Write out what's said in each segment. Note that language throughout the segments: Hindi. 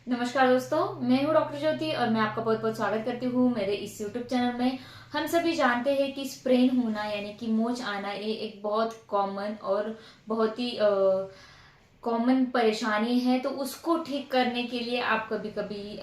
नमस्कार दोस्तों, मैं हूँ डॉक्टर ज्योति और मैं आपका बहुत बहुत स्वागत करती हूँ मेरे इस यूट्यूब चैनल में। हम सभी जानते हैं कि स्प्रेन होना यानी कि मोच आना ये एक बहुत कॉमन और बहुत ही कॉमन परेशानी है। तो उसको ठीक करने के लिए आप कभी कभी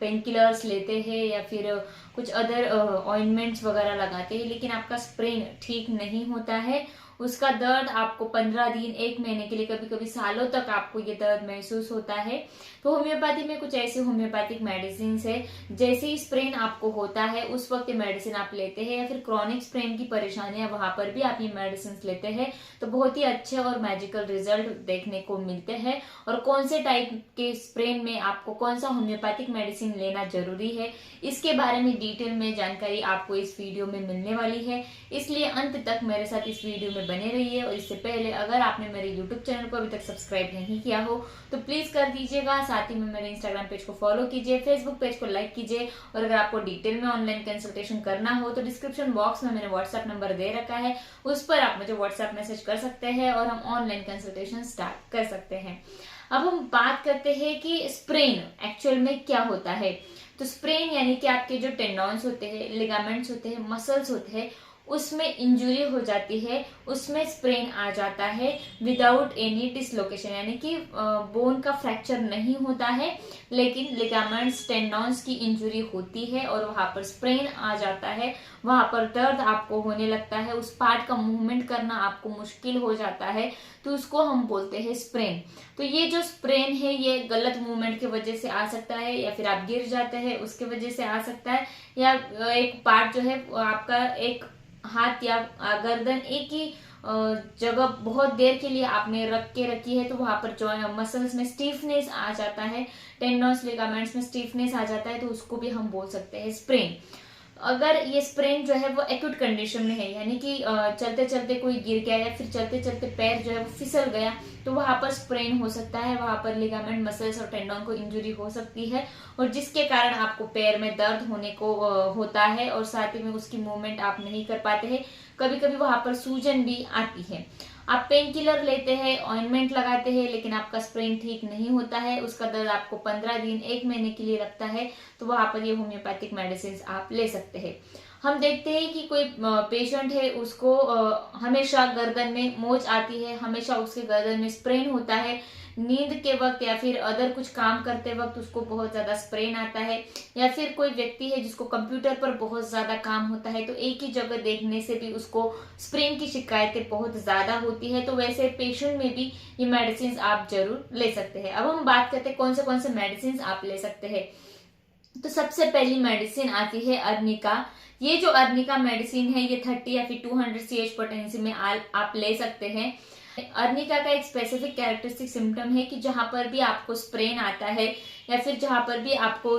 पेन किलर्स लेते हैं या फिर कुछ अदर ऑइंटमेंट्स वगैरह लगाते हैं, लेकिन आपका स्प्रेन ठीक नहीं होता है। उसका दर्द आपको 15 दिन, एक महीने के लिए, कभी कभी सालों तक आपको ये दर्द महसूस होता है। तो होम्योपैथी में कुछ ऐसे होम्योपैथिक मेडिसिन है, जैसे ही स्प्रेन आपको होता है उस वक्त ये मेडिसिन आप लेते हैं, या फिर क्रॉनिक स्प्रेन की परेशानी है वहां पर भी आप ये मेडिसिन लेते हैं तो बहुत ही अच्छे और मैजिकल रिजल्ट देखने को मिलते हैं। और कौन से टाइप के स्प्रेन में आपको कौन सा होम्योपैथिक मेडिसिन लेना जरूरी है, इसके बारे में डिटेल में जानकारी आपको इस वीडियो में मिलने वाली है। इसलिए अंत तक मेरे साथ इस वीडियो में बने रहिए। और इससे पहले अगर आपने मेरे यूट्यूब चैनल को अभी तक सब्सक्राइब नहीं किया हो तो प्लीज कर दीजिएगा। साथ ही में मेरे इंस्टाग्राम पेज को फॉलो कीजिए, फेसबुक पेज को लाइक कीजिए। और अगर आपको डिटेल में ऑनलाइन कंसल्टेशन करना हो तो डिस्क्रिप्शन बॉक्स में मैंने व्हाट्सएप नंबर दे रखा है, उस पर आप मुझे व्हाट्सएप मैसेज कर सकते हैं और हम ऑनलाइन कंसल्टेशन स्टार्ट कर सकते हैं। अब हम बात करते हैं कि स्प्रेन एक्चुअल में क्या होता है। तो स्प्रेन यानी कि आपके जो टेंडॉन्स होते हैं, लिगामेंट्स होते हैं, मसल्स होते हैं, उसमें इंजुरी हो जाती है, उसमें स्प्रेन आ जाता है विदाउट एनी डिसलोकेशन, यानी कि बोन का फ्रैक्चर नहीं होता है, लेकिन लिगामेंट्स टेंडॉन्स की इंजुरी होती है और वहां पर स्प्रेन आ जाता है। वहां पर दर्द आपको होने लगता है, उस पार्ट का मूवमेंट करना आपको मुश्किल हो जाता है, तो उसको हम बोलते हैं स्प्रेन। तो ये जो स्प्रेन है ये गलत मूवमेंट की वजह से आ सकता है, या फिर आप गिर जाते हैं उसके वजह से आ सकता है, या एक पार्ट जो है आपका एक हाथ या गर्दन एक ही जगह बहुत देर के लिए आपने रख के रखी है तो वहां पर जो मसल्स में स्टीफनेस आ जाता है, टेंडन्स लिगामेंट्स में स्टीफनेस आ जाता है, तो उसको भी हम बोल सकते हैं स्प्रेन। अगर ये स्प्रेन जो है वो एक्यूट कंडीशन में है, यानी कि चलते चलते कोई गिर गया या फिर चलते चलते पैर जो है वो फिसल गया, तो वहां पर स्प्रेन हो सकता है, वहां पर लिगामेंट मसल्स और टेंडन को इंजुरी हो सकती है, और जिसके कारण आपको पैर में दर्द होने को होता है और साथ ही में उसकी मूवमेंट आप नहीं कर पाते हैं। कभी कभी वहां पर सूजन भी आती है। आप पेन किलर लेते हैं, ऑइंटमेंट लगाते हैं, लेकिन आपका स्प्रेन ठीक नहीं होता है, उसका दर्द आपको 15 दिन, एक महीने के लिए रखता है, तो वहां पर ये होम्योपैथिक मेडिसिन आप ले सकते हैं। हम देखते हैं कि कोई पेशेंट है, उसको हमेशा गर्दन में मोच आती है, हमेशा उसके गर्दन में स्प्रेन होता है, नींद के वक्त या फिर अदर कुछ काम करते वक्त उसको बहुत ज्यादा स्प्रेन आता है, या फिर कोई व्यक्ति है जिसको कंप्यूटर पर बहुत ज्यादा काम होता है तो एक ही जगह देखने से भी उसको स्प्रेन की शिकायतें बहुत ज्यादा होती है, तो वैसे पेशेंट में भी ये मेडिसिन आप जरूर ले सकते हैं। अब हम बात करते हैं कौन से मेडिसिन आप ले सकते हैं। तो सबसे पहली मेडिसिन आती है अर्निका। ये जो अर्निका मेडिसिन है ये 30 या फिर 200 CH पोटेंसी में आप ले सकते हैं। अर्निका का एक स्पेसिफिक कैरेक्टरिस्टिक सिम्टम है कि जहां पर भी आपको स्प्रेन आता है या फिर जहां पर भी आपको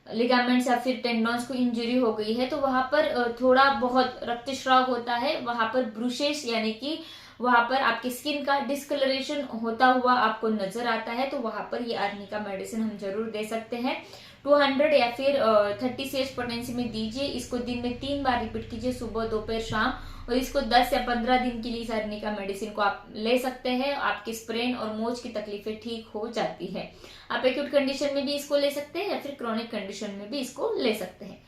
लिगामेंट्स या फिर टेंडन्स को इंजरी हो गई है तो वहां पर थोड़ा बहुत रक्तस्राव होता है, वहां पर ब्रुशेस यानी कि वहां पर आपकी स्किन का डिस्कलरेशन होता हुआ आपको नजर आता है, तो वहां पर ये अर्निका मेडिसिन हम जरूर दे सकते हैं। 200 या फिर 30 CH पोटेंसी में दीजिए। इसको दिन में 3 बार रिपीट कीजिए, सुबह दोपहर शाम, और इसको 10 या 15 दिन के लिए इस अर्निका मेडिसिन को आप ले सकते हैं। आपकी स्प्रेन और मोच की तकलीफें ठीक हो जाती है। आप एक्यूट कंडीशन में भी इसको ले सकते हैं या फिर क्रॉनिक कंडीशन में भी इसको ले सकते हैं।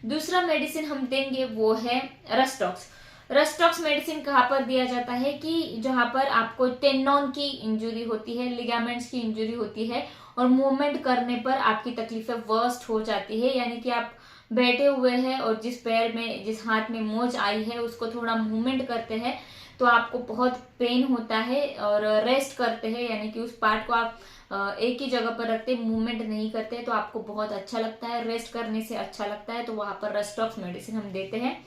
दूसरा मेडिसिन हम देंगे वो है रस्टॉक्स। रस्टॉक्स मेडिसिन कहाँ पर दिया जाता है कि जहां पर आपको टेंडन की इंजुरी होती है, लिगामेंट्स की इंजुरी होती है और मूवमेंट करने पर आपकी तकलीफें वर्स्ट हो जाती है, यानी कि आप बैठे हुए हैं और जिस पैर में जिस हाथ में मोच आई है उसको थोड़ा मूवमेंट करते हैं तो आपको बहुत पेन होता है, और रेस्ट करते हैं यानी कि उस पार्ट को आप एक ही जगह पर रखते मूवमेंट नहीं करते तो आपको बहुत अच्छा लगता है, रेस्ट करने से अच्छा लगता है, तो वहां पर रस्टॉक्स मेडिसिन हम देते हैं।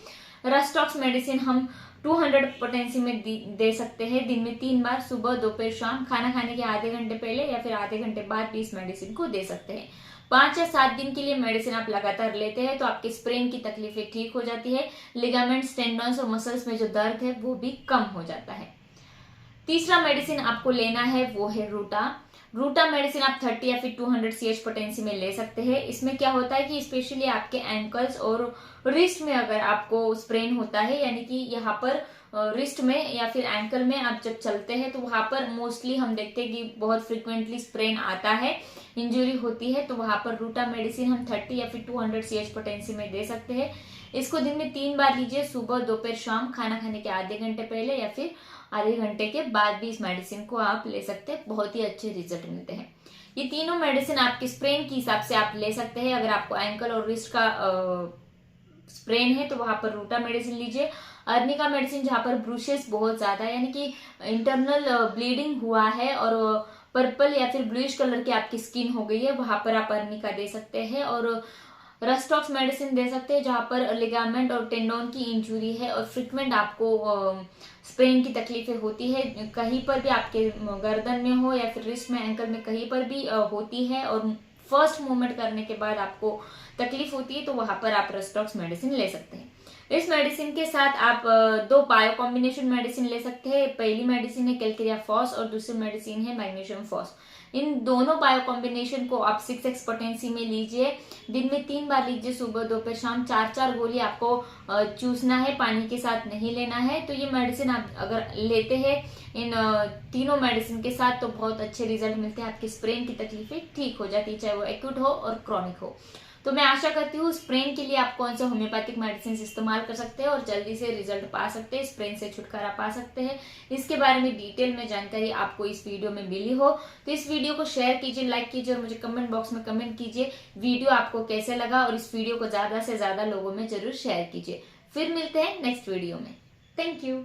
रस्टॉक्स मेडिसिन हम 200 पोटेंसी में दे सकते हैं, दिन में 3 बार, सुबह दोपहर शाम, खाना खाने के आधे घंटे पहले या फिर आधे घंटे बाद भी इस मेडिसिन को दे सकते हैं। 5 या 7 दिन के लिए मेडिसिन आप लगातार लेते हैं तो आपके स्प्रेन की तकलीफें ठीक हो जाती है, लिगामेंट्स, टेंडन्स और मसल्स में जो दर्द है वो भी कम हो जाता है। तीसरा मेडिसिन आपको लेना है वो है रूटा। रूटा मेडिसिन आप 30 या फिर 200 CH पोटेंसी में ले सकते हैं। इसमें क्या होता है कि स्पेशली आपके एंकल्स और रिस्ट में अगर आपको स्प्रेन होता है, यानी कि यहाँ पर रिस्ट में या फिर एंकल में आप जब चलते हैं तो वहां पर मोस्टली हम देखते हैं कि बहुत फ्रिक्वेंटली स्प्रेन आता है, इंजरी होती है, तो वहां पर रूटा मेडिसिन हम 30 या फिर 200 CH पोटेंसी में दे सकते हैं। इसको दिन में 3 बार लीजिए, सुबह, दोपहर, शाम, खाना खाने के आधे घंटे पहले या फिर आधे घंटे के बाद भी इस मेडिसिन को आप ले सकते हैं। बहुत ही अच्छे रिजल्ट मिलते हैं। ये तीनों मेडिसिन आपके स्प्रेन के हिसाब से आप ले सकते हैं। अगर आपको एंकल और रिस्ट का स्प्रेन है तो वहां पर रूटा मेडिसिन लीजिए। अर्निका मेडिसिन जहां पर ब्रूशेस बहुत ज्यादा है, यानी कि इंटरनल ब्लीडिंग हुआ है और पर्पल या फिर ब्लूइश कलर की आपकी स्किन हो गई है, वहां पर आप अर्निका दे सकते हैं। और रस्टॉक्स मेडिसिन दे सकते हैं जहां पर लिगामेंट और टेंडोन की इंजुरी है और फ्रिक्वेंट आपको स्प्रेन की तकलीफें होती है, कहीं पर भी आपके गर्दन में हो या फिर रिस्ट में, एंकल में, कहीं पर भी होती है और फर्स्ट मूवमेंट करने के बाद आपको तकलीफ होती है, तो वहां पर आप रस्टॉक्स मेडिसिन ले सकते हैं। इस मेडिसिन के साथ आप 2 बायो कॉम्बिनेशन मेडिसिन ले सकते हैं। पहली मेडिसिन है कैलकेरिया फॉस और दूसरी मेडिसिन है मैग्नीशियम फॉस। इन दोनों बायो कॉम्बिनेशन को आप 6x पोटेंसी में लीजिए। दिन में 3 बार लीजिए, सुबह, दोपहर, शाम। 4-4 गोली आपको चूसना है, पानी के साथ नहीं लेना है। तो ये मेडिसिन आप अगर लेते हैं इन तीनों मेडिसिन के साथ तो बहुत अच्छे रिजल्ट मिलते हैं। आपकी स्प्रेन की तकलीफें ठीक हो जाती है, चाहे वो एक्यूट हो और क्रॉनिक हो। तो मैं आशा करती हूँ स्प्रेन के लिए आप कौन से होम्योपैथिक मेडिसिन इस्तेमाल कर सकते हैं और जल्दी से रिजल्ट पा सकते हैं, स्प्रेन से छुटकारा पा सकते हैं। इसके बारे में डिटेल में जानकारी आपको इस वीडियो में मिली हो तो इस वीडियो को शेयर कीजिए, लाइक कीजिए और मुझे कमेंट बॉक्स में कमेंट कीजिए वीडियो आपको कैसे लगा, और इस वीडियो को ज्यादा से ज्यादा लोगों में जरूर शेयर कीजिए। फिर मिलते हैं नेक्स्ट वीडियो में। Thank you.